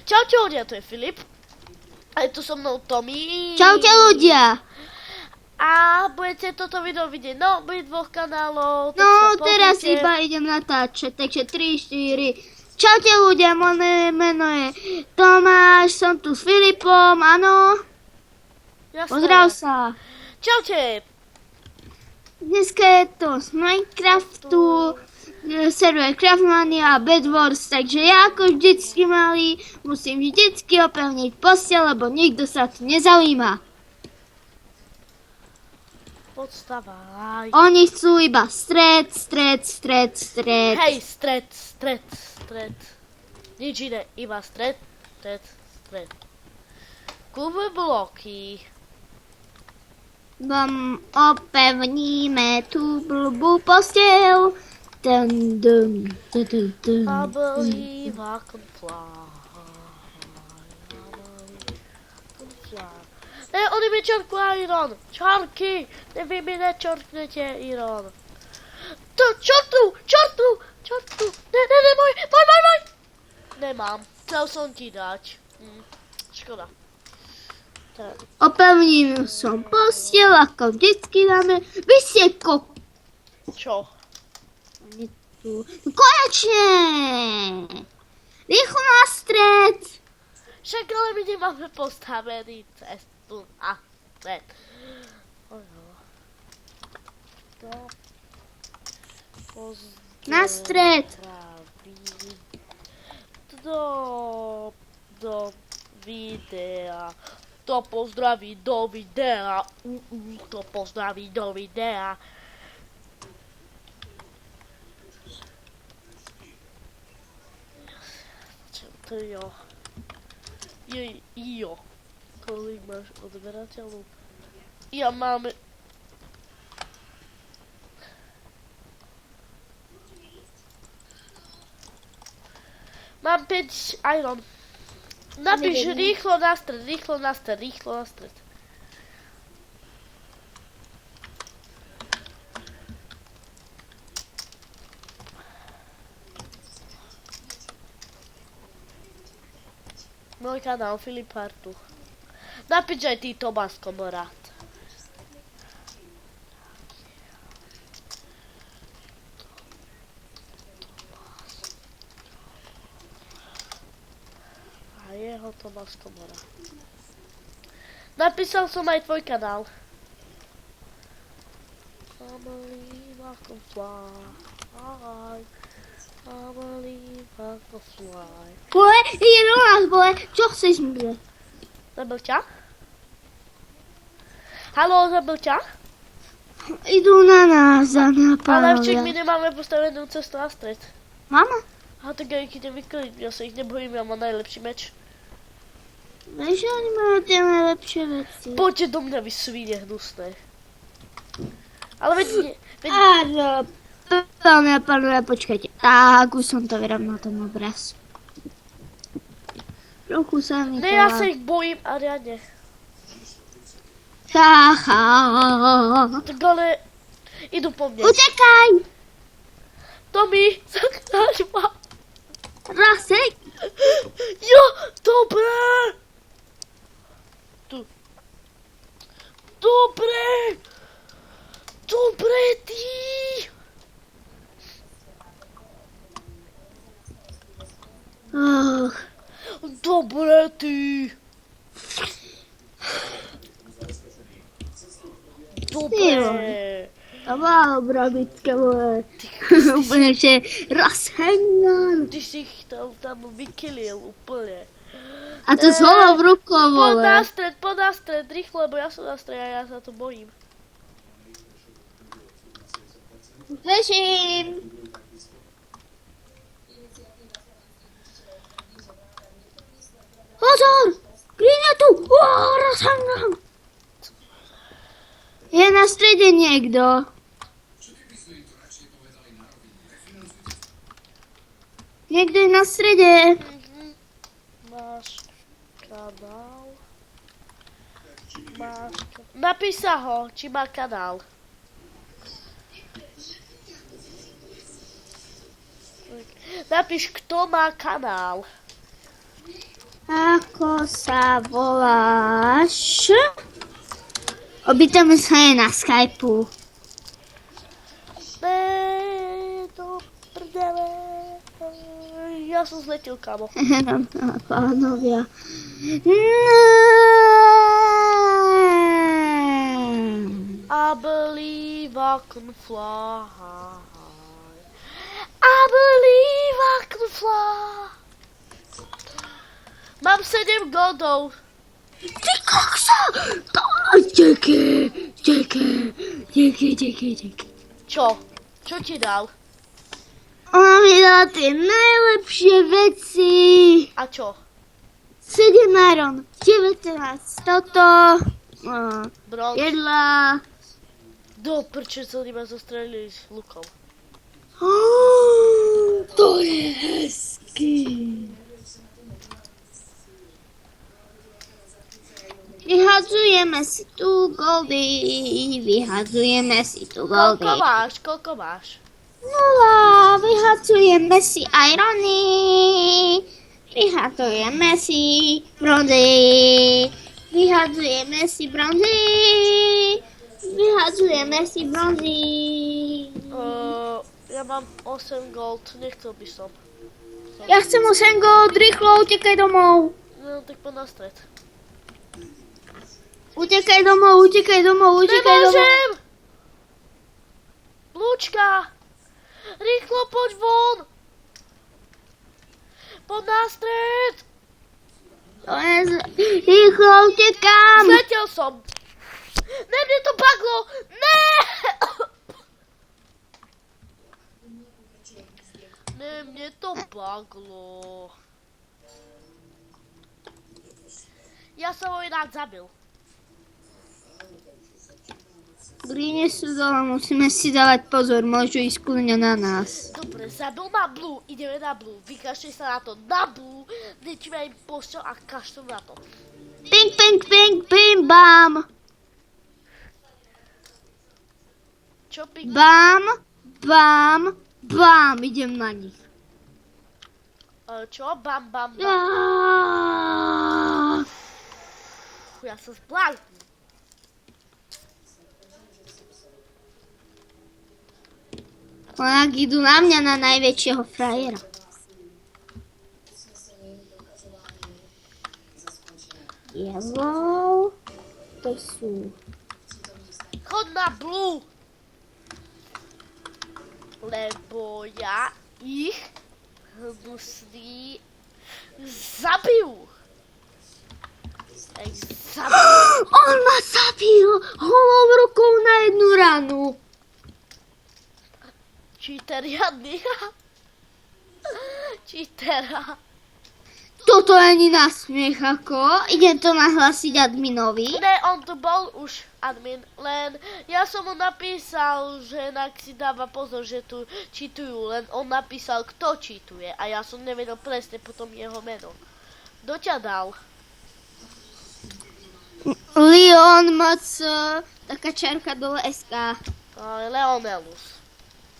Čaute ľudia, to je Filip. A je tu so mnou Tommy. Čaute ľudia. A budete toto video vidieť na obidvoch kanálov. No, teraz iba idem natáčať, takže 3, 4. Čaute ľudia, moje meno je Tomáš, som tu s Filipom, áno. Jasné. Pozdrav sa. Čaute. Dneska je to z Minecraftu, server Craftmania a Bedwars, takže ja ako vždycky malý musím vždycky opevniť posteľ, lebo nikto sa tu nezaujíma. Podstavaj. Oni chcú iba stred. Hej, stred. Nič iné, iba stred. Kúpme bloky. Vám opevníme tú blbú posteľ. I believe I can fly. Ne, oni mi čorku Iron. Čarky. Vy mi nečorknete Iron. To, čortu. Ne, môj. Nemám. Chcel som ti dať. Škoda. Tak. Opevním som posteľ, ako vždycky dáme. Vy ste Čo? Konečne! Rýchlo na stred! Však ale my nemáme postavený cestu na stred. Na stred! Do videa. To pozdraví do videa. To pozdraví do videa. To jo. Jo. Kolik máš odberateľov? Ja máme... Mám 5 iron. Napíš rýchlo na stred. Môj kanál Filip Hartu. Napíš aj ty Tomás Komorát. A jeho Tomás Komorát. Napísal som aj tvoj kanál. I believe I can fly. I believe I can fly. Boje, ide do nás, boje. Čo chceš mi? Zabil ťa? Haló, zabil ťa? Idú na nás a na Ale včak pánovia. my nemáme postavenú cestu na stred. Mama? A tak ja ich idem vykliť, ja sa ich nebojím, ja mám najlepší meč. Vieš, že oni majú tie najlepšie veci. Poďte do mňa, vy svine hnusné. Ale veď nie, Áno, pánovia, počkajte. Tak, už som to vyrovnal ten obraz. Trochu sa mi ne, ja sa ich bojím a riadne. Tak ale, idú po mne. Utekaj! Tommy, zachráň ma. Rasek! Jo, dobré. Tu. Dobre, ty. Och, Dobre, ty. Dobre. to bola dobrá bitka, moje. Úplne, že rozhengan. Ty si ich tam vykilil úplne. A to s holou rukou, Poď na vole. stred, rýchlo, lebo ja som na stred a ja sa to bojím. Bežím. Pozor! Skriňa tu! Rozhengan. Je na strede niekto. Niekto je na strede. Máš kanál. Napíš sa ho, či má kanál. Napíš, kto má kanál. Ako sa voláš? Opýtame sa jej na Skypeu. Do prdele. Ja som zletil, kamo. Pánovia. I believe I can fly. I believe I can fly. Mám 7 godov. Ty kokso! Díky. Čo? Čo ti dal? Ona mi dala tie najlepšie veci. A čo? 7 iron, 19 toto, Bronz? jedla. Do prče sa ma zostrelili s lukom. To je hezký. Vyhadzujeme si tu goldy, Koľko máš? Nula, vyhadzujeme si irony, vyhadzujeme si bronzy, Ja mám 8 gold, nechcel by som. Ja chcem 8 gold, rýchlo utekaj domov. No tak poď na stred. Utekaj domov. Nemôžem! Lúčka! Rýchlo poď von! Poď na stred! Rýchlo utekám. Zletel som! Ne, mne to baglo! Ne! Ne, mne to baglo. Ja som ho inak zabil. Gríne sú dole, musíme si dávať pozor, môžu ísť kľudne na nás. Dobre, zabil ma Blue, ideme na Blue. Vykašli sa na to, na Blue. Nečíme im pošťal a kašľom na to. Ping, bam. Čo ping? Bam, idem na nich. Čo? Bam. Ja sa zblázni. Onak idú na mňa na najväčšieho frajera. Yellow, to sú... Chod na Blue. Lebo ja ich hnusný zabijú. On ma zabil holou rukou na jednu ranu. Cheater jadný. Cheatera. Toto ani na smiech ako. Idem to nahlásiť adminovi. Ne, on tu bol už admin, len ja som mu napísal, že inak si dáva pozor, že tu cheatujú, len on napísal, kto cheatuje a ja som nevedel presne potom jeho meno. Kto ťa dal? Leon moc, taká čarka dole SK. Leonelus.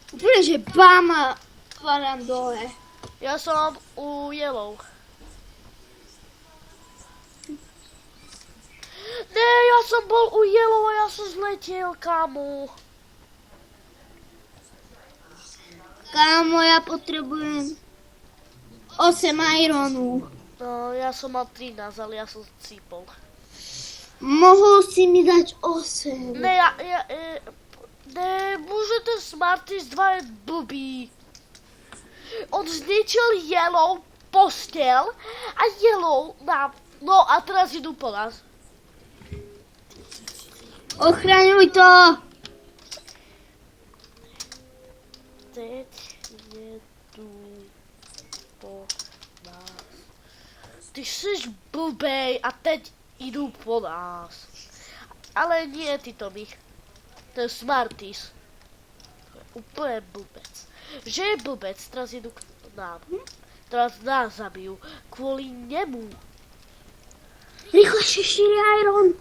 Úplne, že bam, padám dole. Ja som u Yellow. Ne, ja som bol u Yellow a ja som zletel, kámo. Kámo, ja potrebujem 8 ironu. No, ja som mal 13, ale ja som cípol. Mohol si mi dať 8. Ne, bože, ten Smarties 2 je blbý. On zničil Yellow postel a Yellow nám... No a teraz idú po nás. Ochraňuj to! Teď jedú po nás. Ty jsi blbej a teď idú po nás. Ale nie ty, Tommy. To je Smarties. To je úplne blbec. Že je blbec, teraz idú k nám. Teraz nás zabijú. Kvôli nemu. Rýchlejšie 4 iron.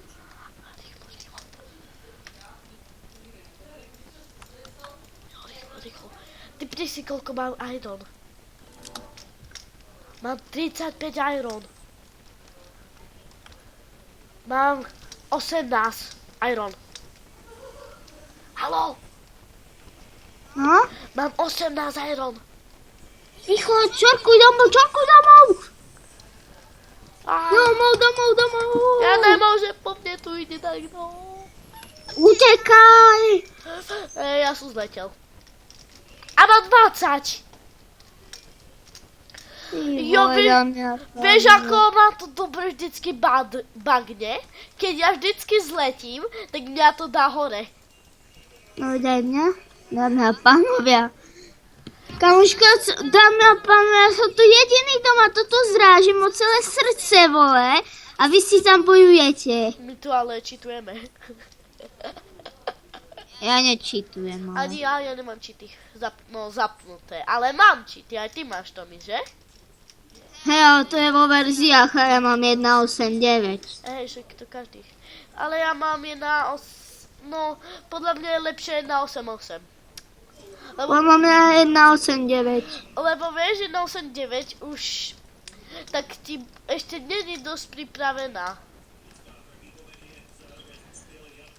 Rýchlo. Typni si, koľko mám iron. Mám 35 iron. Mám 18 iron. Haló, No? mám 18 iron. Rýchlo, čorkuj domov! Á, Domov! ja nemôžem, po mne tu ide tak, no. Utekaj! Ja som zletel. A mám 20. Jo, vieš, ako ma to dobre vždycky bagne? Keď ja vždycky zletím, tak mňa to dá hore. No daj mňa, dámy a pánovia. Kamuško, dámy a pánovia, som tu jediný, kto ma toto zrážim o celé srdce, vole. A vy si tam bojujete. My tu ale čitujeme. Ja nečitujem, ale. Ani ja nemám čity zapnuté, ale mám čity, aj ty máš to, že? Hej, ale to je vo verziách a ja mám 1.8.9. Hej, však to každý. Ale ja mám no, podľa mňa je lepšie 1.8.8. Lebo mám ja 1.8.9. Lebo vieš, 1.8.9 už tak ti ešte není dosť pripravená.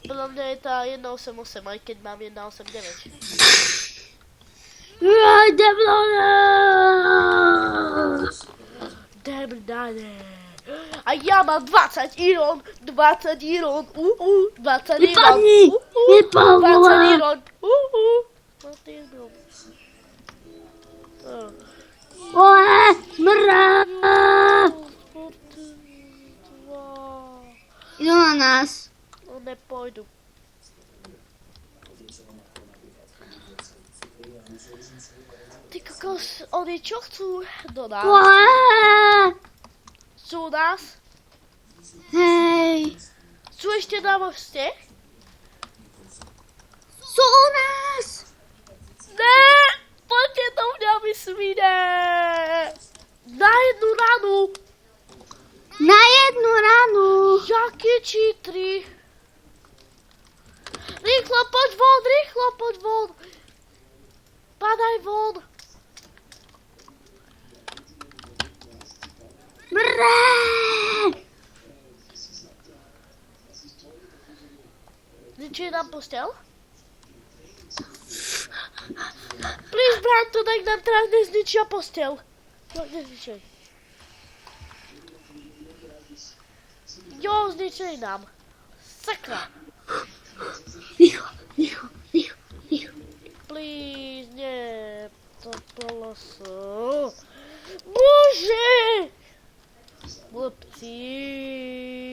Podľa mňa je tá 1.8.8, aj keď mám 1.8.9. Demdane. A ja mám 20 iron, 20 iron, 20 iron. Vypadni! Vypadni! 20 iron, 20 iron. Ole, mrá! Idú na nás. No nepôjdu. Ty kokos, oni čo chcú do nás? Ole! Sú u nás? Hej! Sú ešte na moste? Sú u nás! Ne! Poďte do mňa, vy svine! Na jednu ranu! Na jednu ranu! Jaké čítry! Rýchlo poď von! Padaj von! Mrá! Zničili nám postel? Please, Branto, nech nám teraz nezničia postel. No, nezničili. Jo, zničili nám. Sakra. Rýchlo. Please, nie. To bolo so. Bože! Blbci.